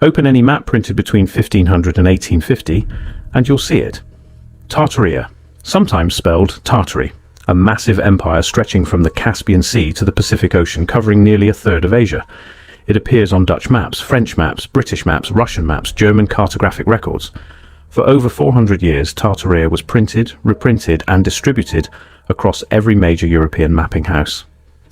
Open any map printed between 1500 and 1850, and you'll see it. Tartaria, sometimes spelled Tartary, a massive empire stretching from the Caspian Sea to the Pacific Ocean, covering nearly a third of Asia. It appears on Dutch maps, French maps, British maps, Russian maps, German cartographic records. For over 400 years, Tartaria was printed, reprinted, and distributed across every major European mapping house.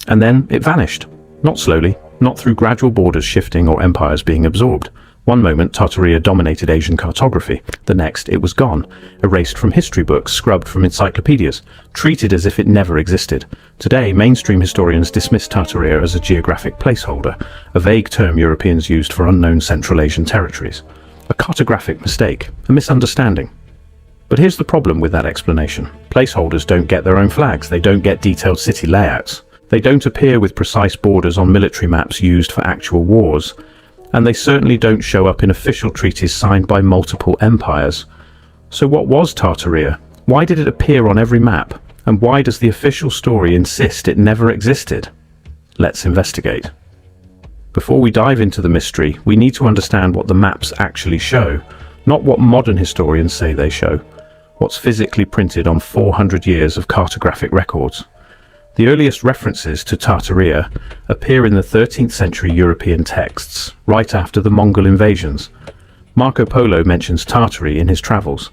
And then it vanished. Not slowly, not through gradual borders shifting or empires being absorbed. One moment, Tartaria dominated Asian cartography. The next, it was gone, erased from history books, scrubbed from encyclopedias, treated as if it never existed. Today, mainstream historians dismiss Tartaria as a geographic placeholder, a vague term Europeans used for unknown Central Asian territories. A cartographic mistake, a misunderstanding. But here's the problem with that explanation. Placeholders don't get their own flags, they don't get detailed city layouts. They don't appear with precise borders on military maps used for actual wars. And they certainly don't show up in official treaties signed by multiple empires. So what was Tartaria? Why did it appear on every map? And why does the official story insist it never existed? Let's investigate. Before we dive into the mystery, we need to understand what the maps actually show, not what modern historians say they show, what's physically printed on 400 years of cartographic records. The earliest references to Tartaria appear in the 13th century European texts, right after the Mongol invasions. Marco Polo mentions Tartary in his travels.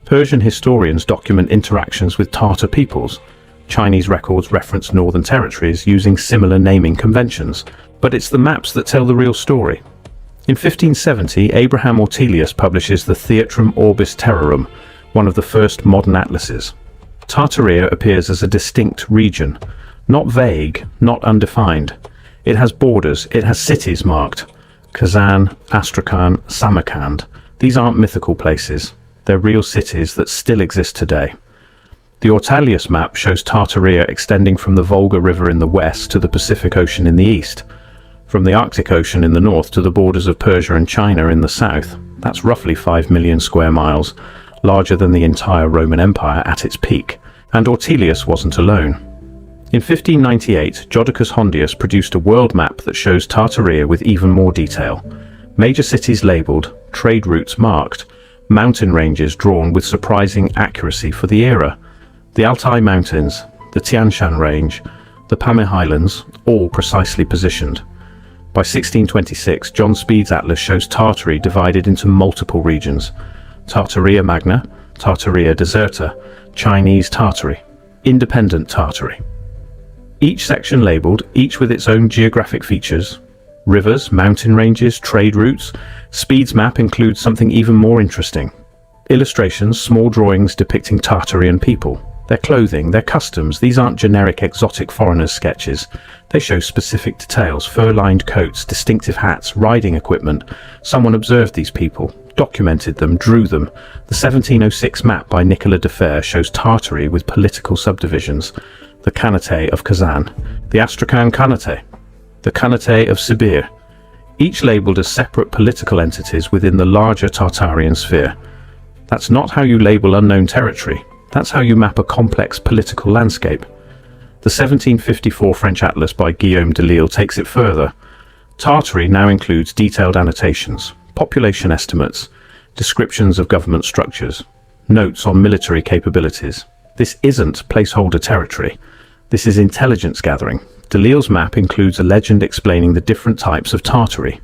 Persian historians document interactions with Tartar peoples. Chinese records reference northern territories using similar naming conventions. But it's the maps that tell the real story. In 1570, Abraham Ortelius publishes the Theatrum Orbis Terrarum, one of the first modern atlases. Tartaria appears as a distinct region, not vague, not undefined. It has borders, it has cities marked. Kazan, Astrakhan, Samarkand. These aren't mythical places. They're real cities that still exist today. The Ortelius map shows Tartaria extending from the Volga River in the west to the Pacific Ocean in the east. From the Arctic Ocean in the north to the borders of Persia and China in the south. That's roughly 5 million square miles, larger than the entire Roman Empire at its peak. And Ortelius wasn't alone. In 1598, Jodocus Hondius produced a world map that shows Tartaria with even more detail. Major cities labelled, trade routes marked, mountain ranges drawn with surprising accuracy for the era. The Altai Mountains, the Tian Shan Range, the Pamir Highlands, all precisely positioned. By 1626, John Speed's atlas shows Tartary divided into multiple regions. Tartaria Magna, Tartaria Deserta, Chinese Tartary, Independent Tartary. Each section labelled, each with its own geographic features. Rivers, mountain ranges, trade routes. Speed's map includes something even more interesting. Illustrations, small drawings depicting Tartarian people. Their clothing, their customs. These aren't generic exotic foreigners' sketches. They show specific details, fur-lined coats, distinctive hats, riding equipment. Someone observed these people, documented them, drew them. The 1706 map by Nicolas de Fer shows Tartary with political subdivisions. The Khanate of Kazan, the Astrakhan Khanate, the Khanate of Sibir, each labelled as separate political entities within the larger Tartarian sphere. That's not how you label unknown territory. That's how you map a complex political landscape. The 1754 French atlas by Guillaume de Lille takes it further. Tartary now includes detailed annotations, population estimates, descriptions of government structures, notes on military capabilities. This isn't placeholder territory. This is intelligence gathering. De Lille's map includes a legend explaining the different types of Tartary.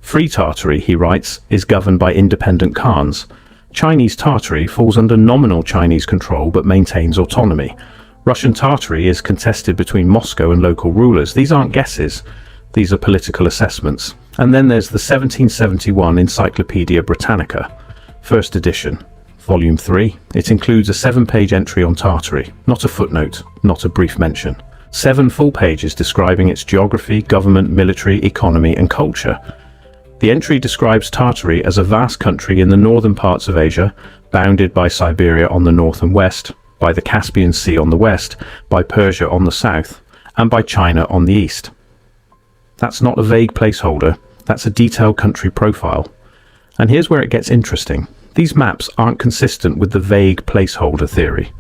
Free Tartary, he writes, is governed by independent Khans. Chinese Tartary falls under nominal Chinese control but maintains autonomy. Russian Tartary is contested between Moscow and local rulers. These aren't guesses. These are political assessments. And then there's the 1771 Encyclopedia Britannica, first edition, volume 3. It includes a 7-page entry on Tartary, not a footnote, not a brief mention. 7 full pages describing its geography, government, military, economy, and culture. The entry describes Tartary as a vast country in the northern parts of Asia, bounded by Siberia on the north and west, by the Caspian Sea on the west, by Persia on the south, and by China on the east. That's not a vague placeholder, that's a detailed country profile. And here's where it gets interesting. These maps aren't consistent with the vague placeholder theory,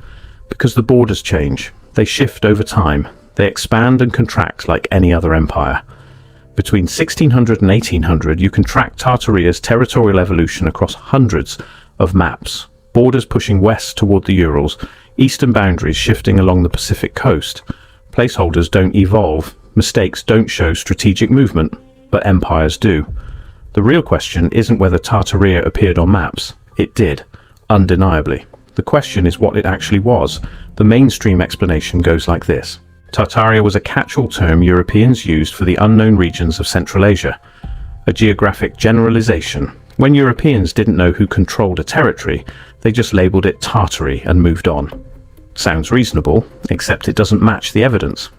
because the borders change, they shift over time, they expand and contract like any other empire. Between 1600 and 1800, you can track Tartaria's territorial evolution across hundreds of maps, borders pushing west toward the Urals, eastern boundaries shifting along the Pacific coast. Placeholders don't evolve, mistakes don't show strategic movement, but empires do. The real question isn't whether Tartaria appeared on maps. It did, undeniably. The question is what it actually was. The mainstream explanation goes like this. Tartaria was a catch-all term Europeans used for the unknown regions of Central Asia, a geographic generalization. When Europeans didn't know who controlled a territory, they just labeled it Tartary and moved on. Sounds reasonable, except it doesn't match the evidence.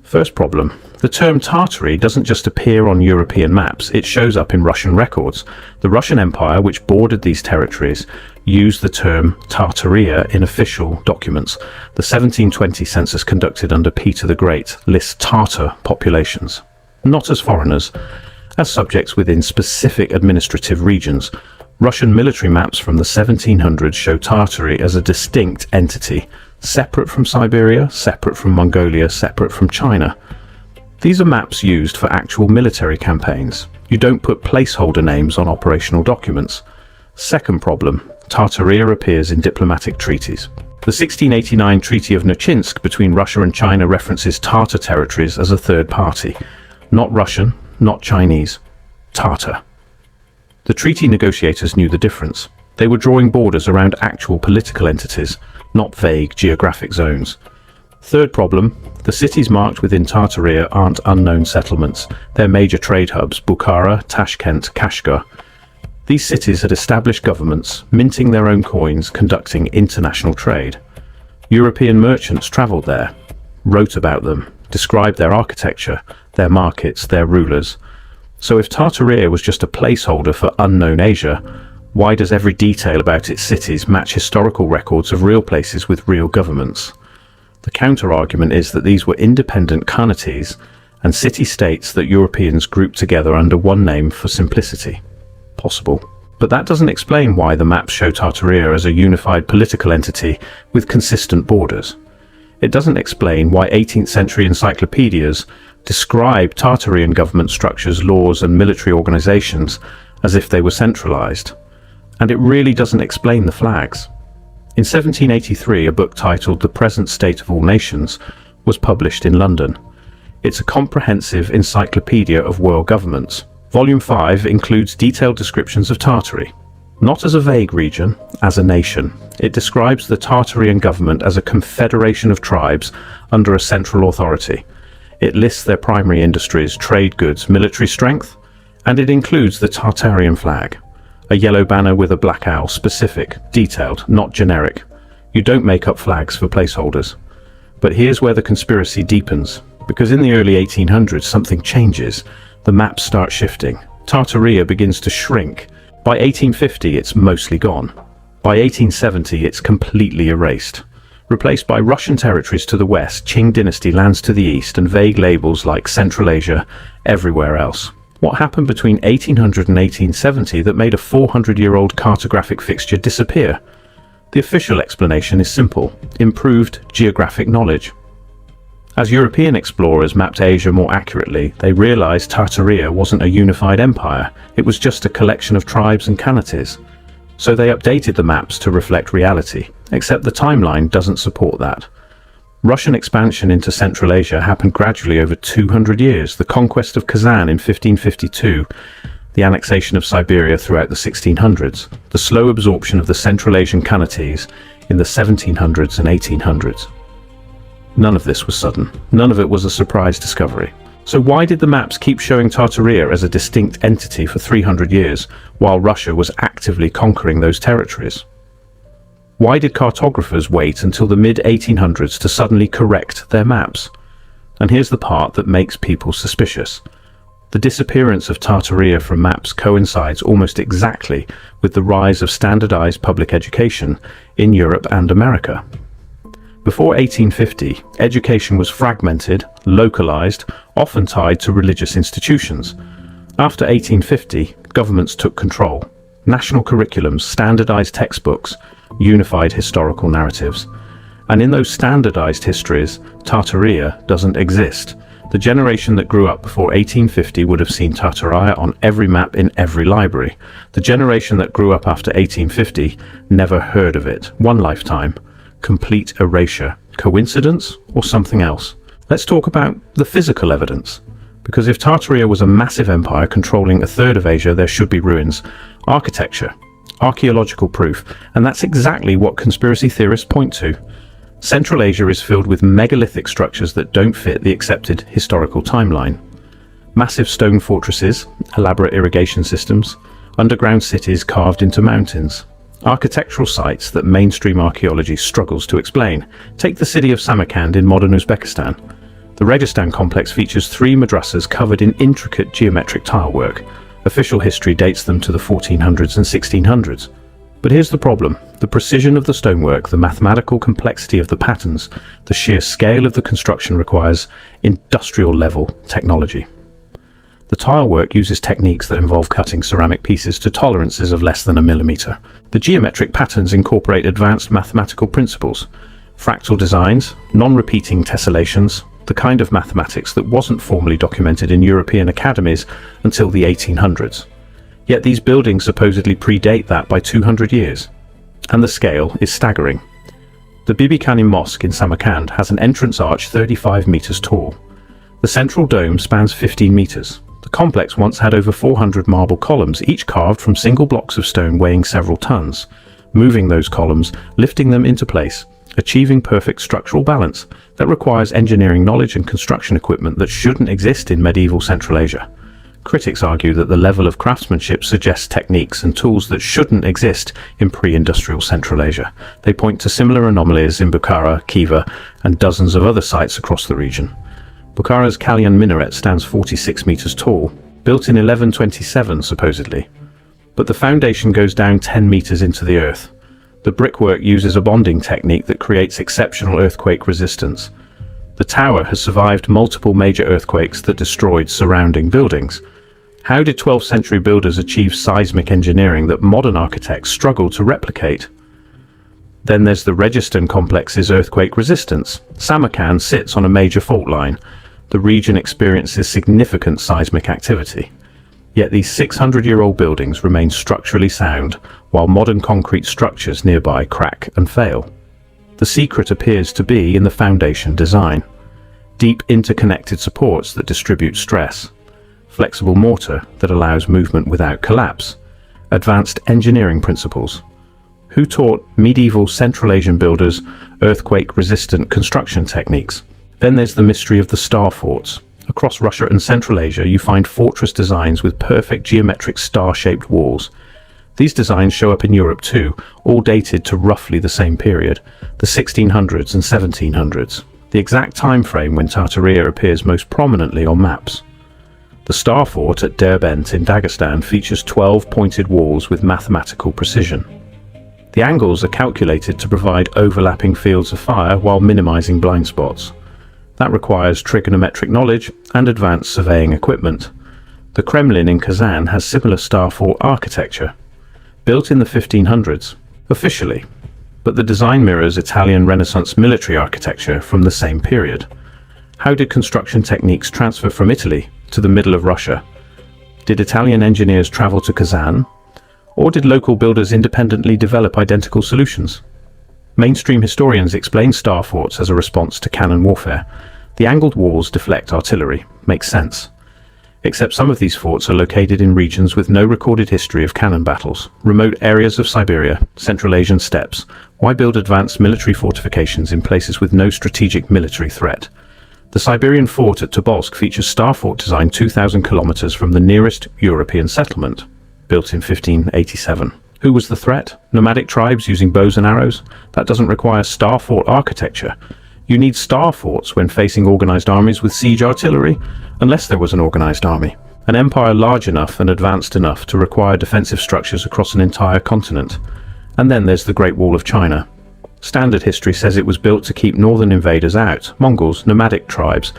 First problem. The term Tartary doesn't just appear on European maps, it shows up in Russian records. The Russian Empire, which bordered these territories, used the term Tartaria in official documents. The 1720 census conducted under Peter the Great lists Tartar populations, not as foreigners, as subjects within specific administrative regions. Russian military maps from the 1700s show Tartary as a distinct entity, separate from Siberia, separate from Mongolia, separate from China. These are maps used for actual military campaigns. You don't put placeholder names on operational documents. Second problem, Tartaria appears in diplomatic treaties. The 1689 Treaty of Nerchinsk between Russia and China references Tartar territories as a third party. Not Russian, not Chinese. Tartar. The treaty negotiators knew the difference. They were drawing borders around actual political entities, not vague geographic zones. Third problem, the cities marked within Tartaria aren't unknown settlements. They're major trade hubs: Bukhara, Tashkent, Kashgar. These cities had established governments, minting their own coins, conducting international trade. European merchants travelled there, wrote about them, described their architecture, their markets, their rulers. So if Tartaria was just a placeholder for unknown Asia, why does every detail about its cities match historical records of real places with real governments? The counter-argument is that these were independent khanates and city-states that Europeans grouped together under one name for simplicity. Possible. But that doesn't explain why the maps show Tartaria as a unified political entity with consistent borders. It doesn't explain why 18th century encyclopedias describe Tartarian government structures, laws and military organizations as if they were centralized. And it really doesn't explain the flags. In 1783, a book titled The Present State of All Nations was published in London. It's a comprehensive encyclopedia of world governments. Volume 5 includes detailed descriptions of Tartary, not as a vague region, as a nation. It describes the Tartarian government as a confederation of tribes under a central authority. It lists their primary industries, trade goods, military strength, and it includes the Tartarian flag, a yellow banner with a black owl, specific, detailed, not generic. You don't make up flags for placeholders. But here's where the conspiracy deepens, because in the early 1800s something changes. The maps start shifting. Tartaria begins to shrink. By 1850 it's mostly gone. By 1870 it's completely erased. Replaced by Russian territories to the west, Qing dynasty lands to the east, and vague labels like Central Asia everywhere else. What happened between 1800 and 1870 that made a 400-year-old cartographic fixture disappear? The official explanation is simple: improved geographic knowledge. As European explorers mapped Asia more accurately, they realized Tartaria wasn't a unified empire, it was just a collection of tribes and khanates. So they updated the maps to reflect reality, except the timeline doesn't support that. Russian expansion into Central Asia happened gradually over 200 years. The conquest of Kazan in 1552, the annexation of Siberia throughout the 1600s, the slow absorption of the Central Asian khanates in the 1700s and 1800s. None of this was sudden. None of it was a surprise discovery. So why did the maps keep showing Tartaria as a distinct entity for 300 years, while Russia was actively conquering those territories? Why did cartographers wait until the mid-1800s to suddenly correct their maps? And here's the part that makes people suspicious. The disappearance of Tartaria from maps coincides almost exactly with the rise of standardized public education in Europe and America. Before 1850, education was fragmented, localized, often tied to religious institutions. After 1850, governments took control. National curriculums, standardized textbooks, unified historical narratives. And in those standardized histories, Tartaria doesn't exist. The generation that grew up before 1850 would have seen Tartaria on every map in every library. The generation that grew up after 1850 never heard of it. One lifetime. Complete erasure. Coincidence or something else? Let's talk about the physical evidence. Because if Tartaria was a massive empire controlling a third of Asia, there should be ruins. Architecture. Archaeological proof. And that's exactly what conspiracy theorists point to. Central Asia is filled with megalithic structures that don't fit the accepted historical timeline. Massive stone fortresses, elaborate irrigation systems, underground cities carved into mountains. Architectural sites that mainstream archaeology struggles to explain. Take the city of Samarkand in modern Uzbekistan. The Registan complex features 3 madrasas covered in intricate geometric tilework. Official history dates them to the 1400s and 1600s. But here's the problem. The precision of the stonework, the mathematical complexity of the patterns, the sheer scale of the construction requires industrial-level technology. The tilework uses techniques that involve cutting ceramic pieces to tolerances of less than a millimeter. The geometric patterns incorporate advanced mathematical principles, fractal designs, non-repeating tessellations, the kind of mathematics that wasn't formally documented in European academies until the 1800s. Yet these buildings supposedly predate that by 200 years. And the scale is staggering. The Bibi Khani Mosque in Samarkand has an entrance arch 35 meters tall. The central dome spans 15 meters. The complex once had over 400 marble columns, each carved from single blocks of stone weighing several tons. Moving those columns, lifting them into place, achieving perfect structural balance that requires engineering knowledge and construction equipment that shouldn't exist in medieval Central Asia. Critics argue that the level of craftsmanship suggests techniques and tools that shouldn't exist in pre-industrial Central Asia. They point to similar anomalies in Bukhara, Khiva, and dozens of other sites across the region. Bukhara's Kalyan minaret stands 46 meters tall, built in 1127 supposedly. But the foundation goes down 10 meters into the earth. The brickwork uses a bonding technique that creates exceptional earthquake resistance. The tower has survived multiple major earthquakes that destroyed surrounding buildings. How did 12th century builders achieve seismic engineering that modern architects struggle to replicate? Then there's the Registan complex's earthquake resistance. Samarkand sits on a major fault line. The region experiences significant seismic activity. Yet these 600-year-old buildings remain structurally sound, while modern concrete structures nearby crack and fail. The secret appears to be in the foundation design. Deep interconnected supports that distribute stress. Flexible mortar that allows movement without collapse. Advanced engineering principles. Who taught medieval Central Asian builders earthquake-resistant construction techniques? Then there's the mystery of the star forts. Across Russia and Central Asia, you find fortress designs with perfect geometric star-shaped walls. These designs show up in Europe too, all dated to roughly the same period, the 1600s and 1700s, the exact time frame when Tartaria appears most prominently on maps. The Star Fort at Derbent in Dagestan features 12 pointed walls with mathematical precision. The angles are calculated to provide overlapping fields of fire while minimizing blind spots. That requires trigonometric knowledge and advanced surveying equipment. The Kremlin in Kazan has similar Star Fort architecture, built in the 1500s, officially, but the design mirrors Italian Renaissance military architecture from the same period. How did construction techniques transfer from Italy to the middle of Russia? Did Italian engineers travel to Kazan? Or did local builders independently develop identical solutions? Mainstream historians explain star forts as a response to cannon warfare. The angled walls deflect artillery. Makes sense. Except some of these forts are located in regions with no recorded history of cannon battles. Remote areas of Siberia, Central Asian steppes. Why build advanced military fortifications in places with no strategic military threat? The Siberian fort at Tobolsk features star fort design 2,000 kilometers from the nearest European settlement, built in 1587. Who was the threat? Nomadic tribes using bows and arrows? That doesn't require star fort architecture. You need star forts when facing organized armies with siege artillery, unless there was an organized army. An empire large enough and advanced enough to require defensive structures across an entire continent. And then there's the Great Wall of China. Standard history says it was built to keep northern invaders out, Mongols, nomadic tribes.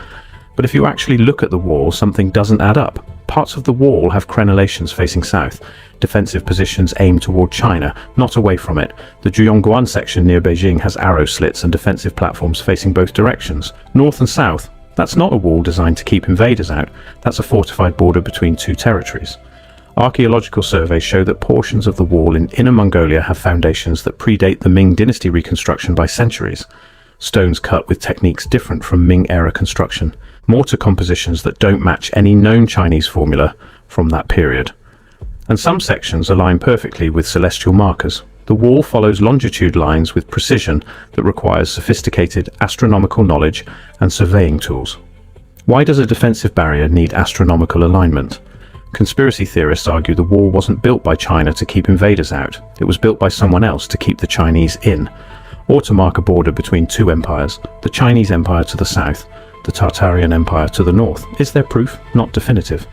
But if you actually look at the wall, something doesn't add up. Parts of the wall have crenellations facing south. Defensive positions aim toward China, not away from it. The Zhuyongguan section near Beijing has arrow slits and defensive platforms facing both directions, north and south, That's not a wall designed to keep invaders out, that's a fortified border between two territories. Archaeological surveys show that portions of the wall in Inner Mongolia have foundations that predate the Ming dynasty reconstruction by centuries. Stones cut with techniques different from Ming-era construction, mortar compositions that don't match any known Chinese formula from that period. And some sections align perfectly with celestial markers. The wall follows longitude lines with precision that requires sophisticated astronomical knowledge and surveying tools. Why does a defensive barrier need astronomical alignment? Conspiracy theorists argue the wall wasn't built by China to keep invaders out. It was built by someone else to keep the Chinese in, or to mark a border between two empires, the Chinese Empire to the south, the Tartarian Empire to the north. Is there proof? Not definitive.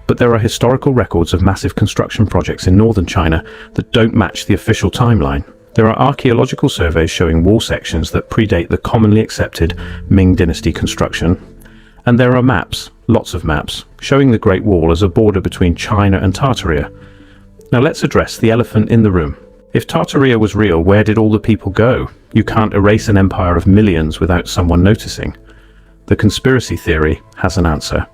But there are historical records of massive construction projects in northern China that don't match the official timeline. There are archaeological surveys showing wall sections that predate the commonly accepted Ming dynasty construction. And there are maps, lots of maps, showing the Great Wall as a border between China and Tartaria. Now let's address the elephant in the room. If Tartaria was real, where did all the people go? You can't erase an empire of millions without someone noticing. The conspiracy theory has an answer.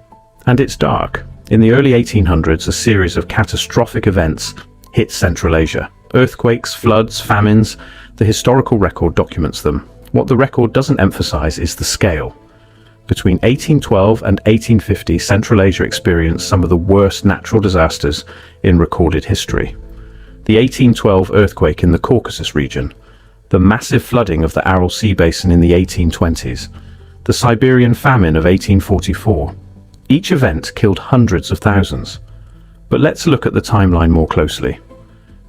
And it's dark. In the early 1800s, a series of catastrophic events hit Central Asia. Earthquakes, floods, famines. The historical record documents them. What the record doesn't emphasize is the scale. Between 1812 and 1850, Central Asia experienced some of the worst natural disasters in recorded history. The 1812 earthquake in the Caucasus region, the massive flooding of the Aral Sea basin in the 1820s, the Siberian famine of 1844. Each event killed hundreds of thousands. But let's look at the timeline more closely.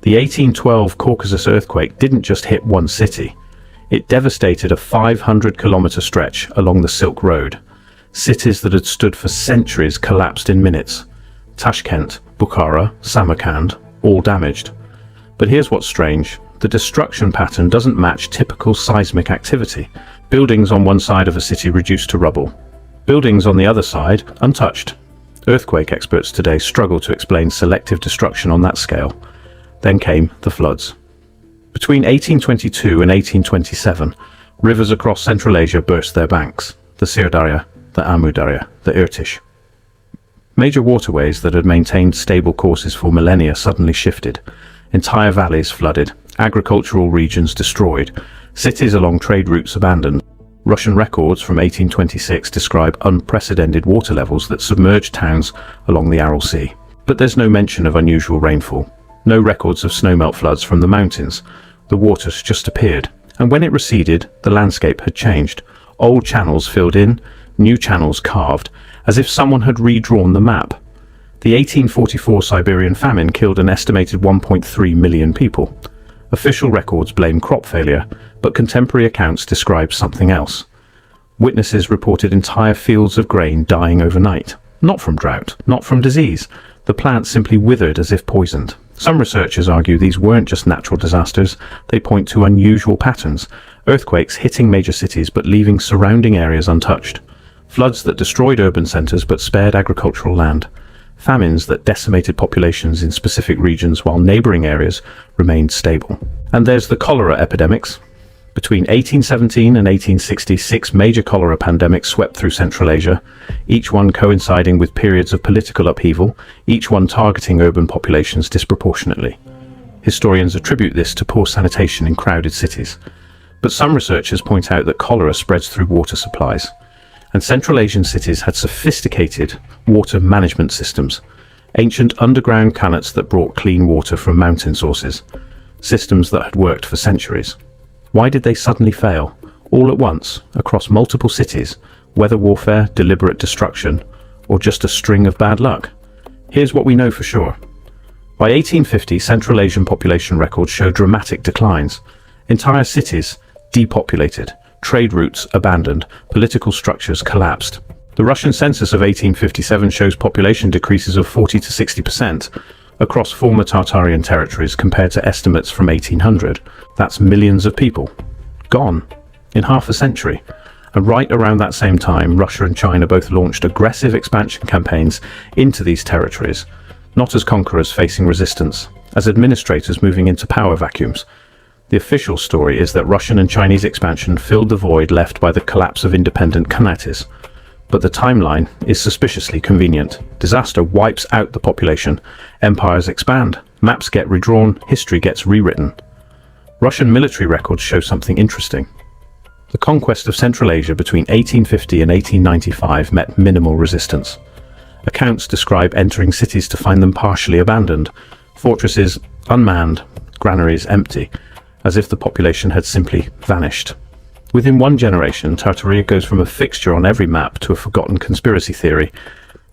The 1812 Caucasus earthquake didn't just hit one city. It devastated a 500-kilometer stretch along the Silk Road. Cities that had stood for centuries collapsed in minutes. Tashkent, Bukhara, Samarkand, all damaged. But here's what's strange. The destruction pattern doesn't match typical seismic activity. Buildings on one side of a city reduced to rubble. Buildings on the other side, untouched. Earthquake experts today struggle to explain selective destruction on that scale. Then came the floods. Between 1822 and 1827, rivers across Central Asia burst their banks. The Sirdarya, the Amu Darya, the Irtish. Major waterways that had maintained stable courses for millennia suddenly shifted. Entire valleys flooded, agricultural regions destroyed, cities along trade routes abandoned. Russian records from 1826 describe unprecedented water levels that submerged towns along the Aral Sea. But there's no mention of unusual rainfall. No records of snowmelt floods from the mountains. The waters just appeared, and when it receded, the landscape had changed. Old channels filled in, new channels carved, as if someone had redrawn the map. The 1844 Siberian famine killed an estimated 1.3 million people. Official records blame crop failure, but contemporary accounts describe something else. Witnesses reported entire fields of grain dying overnight. Not from drought, not from disease. The plants simply withered as if poisoned. Some researchers argue these weren't just natural disasters, they point to unusual patterns. Earthquakes hitting major cities but leaving surrounding areas untouched. Floods that destroyed urban centers but spared agricultural land. Famines that decimated populations in specific regions while neighboring areas remained stable. And there's the cholera epidemics. Between 1817 and 1860, 6 major cholera pandemics swept through Central Asia, each one coinciding with periods of political upheaval, each one targeting urban populations disproportionately. Historians attribute this to poor sanitation in crowded cities. But some researchers point out that cholera spreads through water supplies. And Central Asian cities had sophisticated water management systems, ancient underground qanats that brought clean water from mountain sources, systems that had worked for centuries. Why did they suddenly fail, all at once, across multiple cities? Weather warfare, deliberate destruction, or just a string of bad luck? Here's what we know for sure. By 1850, Central Asian population records show dramatic declines. Entire cities depopulated. Trade routes abandoned, political structures collapsed. The Russian census of 1857 shows population decreases of 40 to 60% across former Tartarian territories compared to estimates from 1800. That's millions of people. Gone. In half a century. And right around that same time, Russia and China both launched aggressive expansion campaigns into these territories, not as conquerors facing resistance, as administrators moving into power vacuums. The official story is that Russian and Chinese expansion filled the void left by the collapse of independent khanates. But the timeline is suspiciously convenient. Disaster wipes out the population, empires expand, maps get redrawn, history gets rewritten. Russian military records show something interesting. The conquest of Central Asia between 1850 and 1895 met minimal resistance. Accounts describe entering cities to find them partially abandoned, fortresses unmanned, granaries empty, as if the population had simply vanished. Within one generation, Tartaria goes from a fixture on every map to a forgotten conspiracy theory.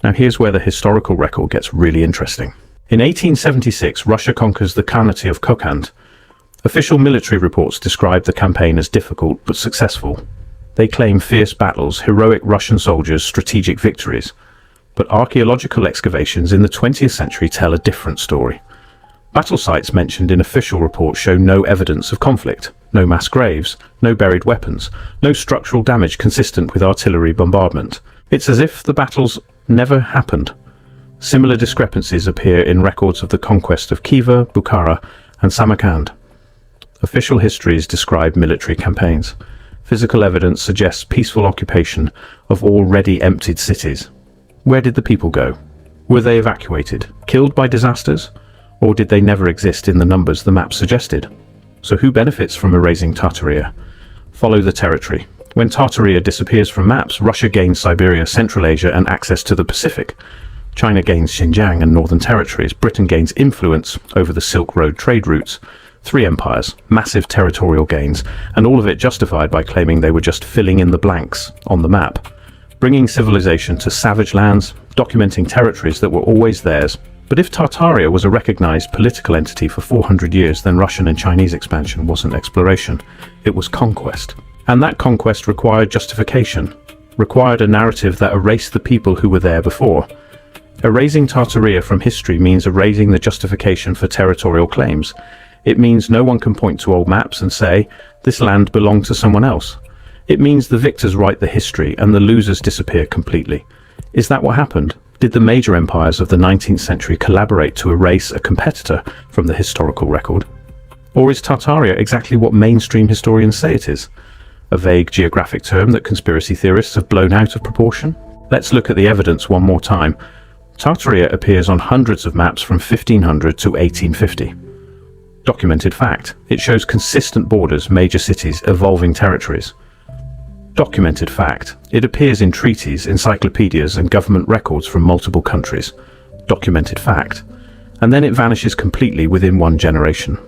Now here's where the historical record gets really interesting. In 1876, Russia conquers the Khanate of Kokand. Official military reports describe the campaign as difficult but successful. They claim fierce battles, heroic Russian soldiers, strategic victories. But archaeological excavations in the 20th century tell a different story. Battle sites mentioned in official reports show no evidence of conflict, no mass graves, no buried weapons, no structural damage consistent with artillery bombardment. It's as if the battles never happened. Similar discrepancies appear in records of the conquest of Khiva, Bukhara, and Samarkand. Official histories describe military campaigns. Physical evidence suggests peaceful occupation of already emptied cities. Where did the people go? Were they evacuated, killed by disasters? Or did they never exist in the numbers the map suggested? So who benefits from erasing Tartaria? Follow the territory. When Tartaria disappears from maps, Russia gains Siberia, Central Asia, and access to the Pacific. China gains Xinjiang and northern territories. Britain gains influence over the Silk Road trade routes. 3 empires, massive territorial gains, and all of it justified by claiming they were just filling in the blanks on the map. Bringing civilization to savage lands, documenting territories that were always theirs. But if Tartaria was a recognized political entity for 400 years, then Russian and Chinese expansion wasn't exploration, it was conquest. And that conquest required justification, required a narrative that erased the people who were there before. Erasing Tartaria from history means erasing the justification for territorial claims. It means no one can point to old maps and say, this land belonged to someone else. It means the victors write the history and the losers disappear completely. Is that what happened? Did the major empires of the 19th century collaborate to erase a competitor from the historical record? Or is Tartaria exactly what mainstream historians say it is? A vague geographic term that conspiracy theorists have blown out of proportion? Let's look at the evidence one more time. Tartaria appears on hundreds of maps from 1500 to 1850. Documented fact. It shows consistent borders, major cities, evolving territories. Documented fact. It appears in treaties, encyclopedias, and government records from multiple countries. Documented fact. And then it vanishes completely within one generation.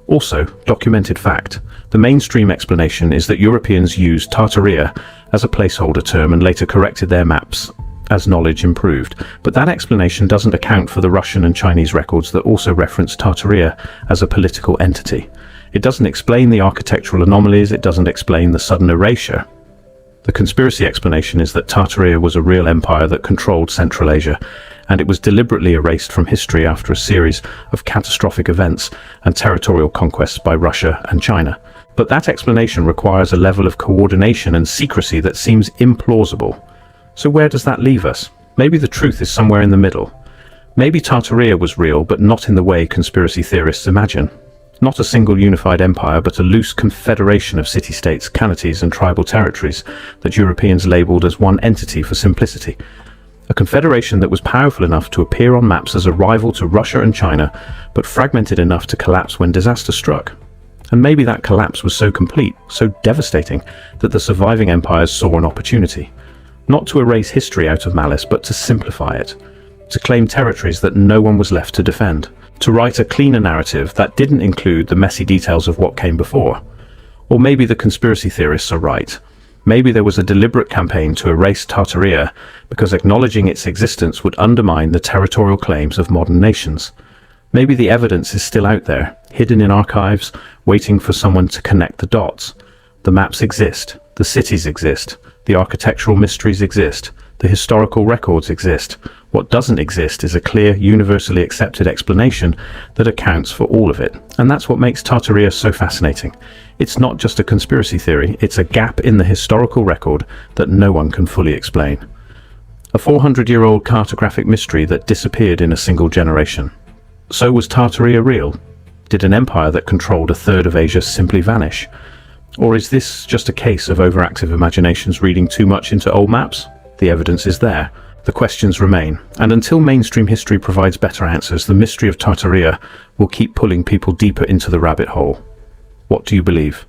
Also, documented fact. The mainstream explanation is that Europeans used Tartaria as a placeholder term and later corrected their maps as knowledge improved. But that explanation doesn't account for the Russian and Chinese records that also reference Tartaria as a political entity. It doesn't explain the architectural anomalies, it doesn't explain the sudden erasure. The conspiracy explanation is that Tartaria was a real empire that controlled Central Asia, and it was deliberately erased from history after a series of catastrophic events and territorial conquests by Russia and China. But that explanation requires a level of coordination and secrecy that seems implausible. So where does that leave us? Maybe the truth is somewhere in the middle. Maybe Tartaria was real, but not in the way conspiracy theorists imagine. Not a single unified empire, but a loose confederation of city-states, khanates, and tribal territories that Europeans labelled as one entity for simplicity. A confederation that was powerful enough to appear on maps as a rival to Russia and China, but fragmented enough to collapse when disaster struck. And maybe that collapse was so complete, so devastating, that the surviving empires saw an opportunity. Not to erase history out of malice, but to simplify it. To claim territories that no one was left to defend. To write a cleaner narrative that didn't include the messy details of what came before. Or maybe the conspiracy theorists are right. Maybe there was a deliberate campaign to erase Tartaria because acknowledging its existence would undermine the territorial claims of modern nations. Maybe the evidence is still out there, hidden in archives, waiting for someone to connect the dots. The maps exist, the cities exist, the architectural mysteries exist, the historical records exist. What doesn't exist is a clear, universally accepted explanation that accounts for all of it. And that's what makes Tartaria so fascinating. It's not just a conspiracy theory, it's a gap in the historical record that no one can fully explain. A 400-year-old cartographic mystery that disappeared in a single generation. So was Tartaria real? Did an empire that controlled a third of Asia simply vanish? Or is this just a case of overactive imaginations reading too much into old maps? The evidence is there. The questions remain. And until mainstream history provides better answers, the mystery of Tartaria will keep pulling people deeper into the rabbit hole. What do you believe?